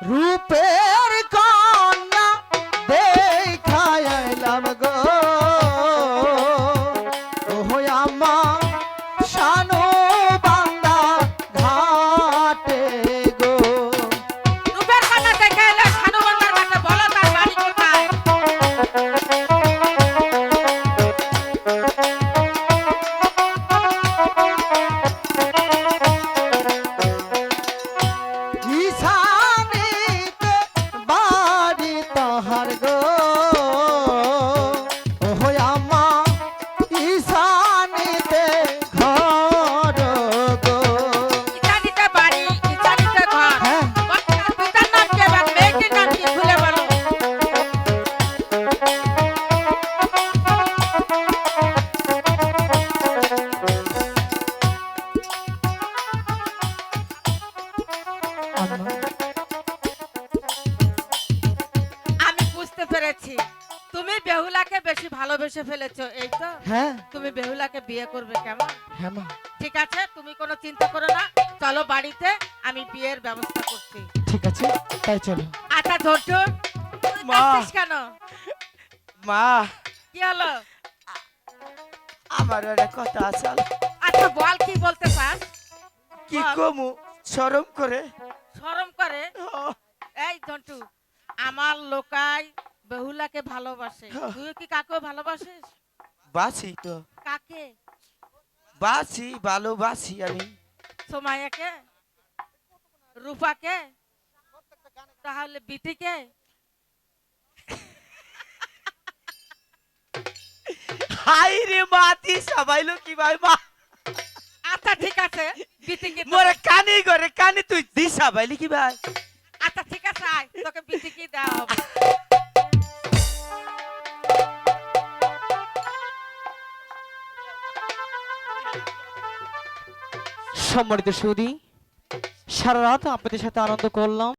রূপের কন্যা দেখায় আইলাম গো ওহ আমার শানো বান্দা ঘাটে গো। রূপের কন্যা দেখে এলে সানুবান্দার ঘাটে, বলো তার বাড়ি কোথায়? ঈশানীতে বাড়ি তাহার গো ওহ আমার ঈশানীতে ঘর গো। ইতালিতে বাড়ি, ইতালিতে ঘর। হ্যাঁ। বাচ্চার পিতার নাম কি এবং মেয়েটির নাম কি খুলে বলো। আম্মা, আমি বুঝতে পেরেছি তুমি বেহুলাকে বেশি ভালোবেসে ফেলেছো, এই তো? হ্যাঁ তুমি বেহুলাকে বিয়ে করবে কেমন? হ্যাঁ মা, ঠিক আছে, তুমি কোনো চিন্তা করো না, চলো বাড়িতে, আমি বিয়ের ব্যবস্থা করছি। ঠিক আছে তাই চলো। আচ্ছা ঝন্টু, তুই মা। কাঁদছিস কেন? মা কি হলো? আমার একটা কথা আছে, আচ্ছা বল, কি বলতে চাস? কি বল। কমু শরম করে। শরম করে? এই ঝন্টু, আমার লোকাই বেহুলাকে ভালোবাসে, তুই কি কাকেও ভালোবাসিস? বাসি তো, কাকে? বাসি ভালোবাসি আমি। সোমায়াকে? রূপাকে? তাহলে বিথিকে? হাই রে মাতি সবাইলো কি ভাই মা, আচ্ছা ঠিক আছে, বিথিকে মোরে কানি করে কানি তুই দিশা বাইলি কি ভাই। আচ্ছা ঠিক আছে, আয়, তোকে বিথিকে দেওয়া হবে। সম্মানিত সুধী, সারা রাত আপনাদের সাথে আনন্দ করলাম।